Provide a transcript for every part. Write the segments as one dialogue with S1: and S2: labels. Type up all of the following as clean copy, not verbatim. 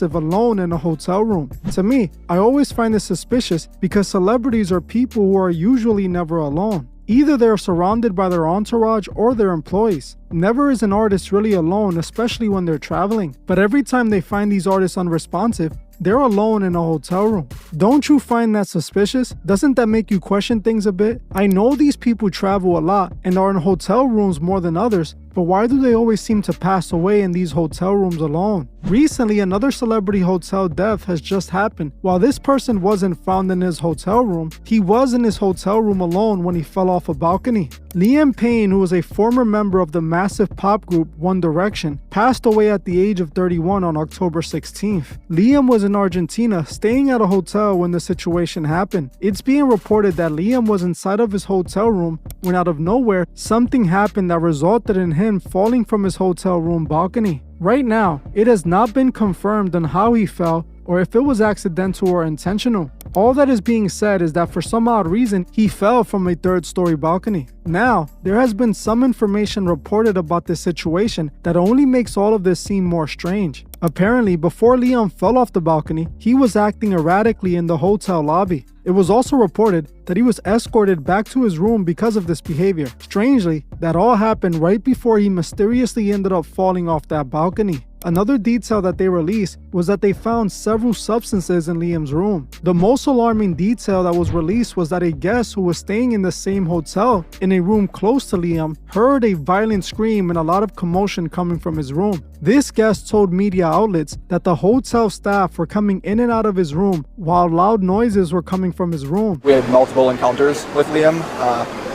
S1: alone in a hotel room. To me, I always find this suspicious because celebrities are people who are usually never alone. Either they're surrounded by their entourage or their employees. Never is an artist really alone, especially when they're traveling. But every time they find these artists unresponsive, they're alone in a hotel room. Don't you find that suspicious? Doesn't that make you question things a bit? I know these people travel a lot and are in hotel rooms more than others, but why do they always seem to pass away in these hotel rooms alone? Recently, another celebrity hotel death has just happened. While this person wasn't found in his hotel room, he was in his hotel room alone when he fell off a balcony. Liam Payne, who was a former member of the massive pop group One Direction, passed away at the age of 31 on October 16th. Liam was in Argentina, staying at a hotel when the situation happened. It's being reported that Liam was inside of his hotel room when out of nowhere, something happened that resulted in him falling from his hotel room balcony. Right now, it has not been confirmed on how he fell or if it was accidental or intentional. All that is being said is that for some odd reason, he fell from a third-story balcony. Now, there has been some information reported about this situation that only makes all of this seem more strange. Apparently, before Liam fell off the balcony, he was acting erratically in the hotel lobby. It was also reported that he was escorted back to his room because of this behavior. Strangely, that all happened right before he mysteriously ended up falling off that balcony. Another detail that they released was that they found several substances in Liam's room. The most alarming detail that was released was that a guest who was staying in the same hotel in a room close to Liam heard a violent scream and a lot of commotion coming from his room. This guest told media outlets that the hotel staff were coming in and out of his room while loud noises were coming from his room.
S2: We had multiple encounters with Liam.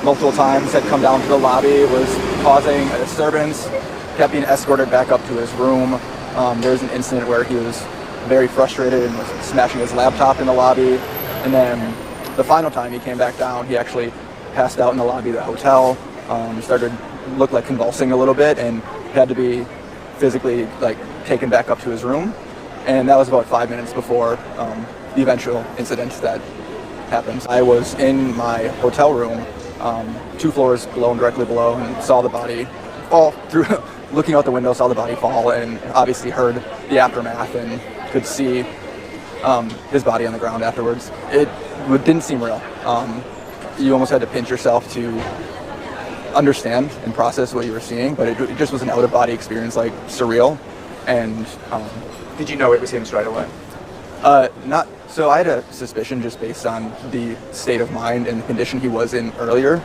S2: Multiple times had come down to the lobby, was causing a disturbance, kept being escorted back up to his room. There was an incident where he was very frustrated and was smashing his laptop in the lobby. And then the final time he came back down, he actually passed out in the lobby of the hotel. Looked like convulsing a little bit and had to be physically taken back up to his room. And that was about 5 minutes before the eventual incident that happened. I was in my hotel room, 2 floors below and directly below, and saw the body fall through. Looking out the window, saw the body fall, and obviously heard the aftermath and could see his body on the ground afterwards. It didn't seem real. You almost had to pinch yourself to understand and process what you were seeing, but it just was an out-of-body experience, like surreal. And
S3: did you know it was him straight away?
S2: Not so. I had a suspicion just based on the state of mind and the condition he was in earlier.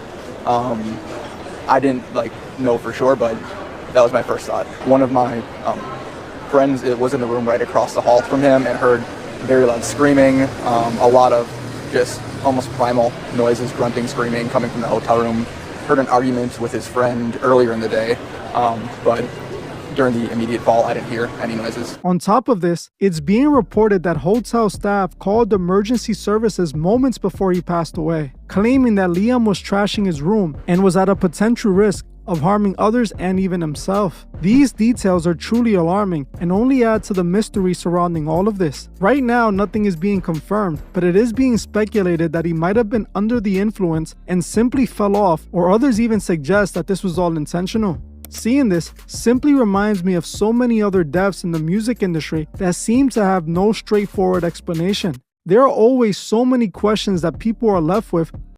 S2: I didn't know for sure, but that was my first thought. One of my friends was in the room right across the hall from him and heard very loud screaming, a lot of just almost primal noises, grunting, screaming coming from the hotel room. Heard an argument with his friend earlier in the day, but during the immediate fall, I didn't hear any noises.
S1: On top of this, it's being reported that hotel staff called emergency services moments before he passed away, claiming that Liam was trashing his room and was at a potential risk of harming others and even himself. These details are truly alarming and only add to the mystery surrounding all of this. Right now, nothing is being confirmed, but it is being speculated that he might have been under the influence and simply fell off, or others even suggest that this was all intentional. Seeing this simply reminds me of so many other deaths in the music industry that seem to have no straightforward explanation. There are always so many questions that people are left with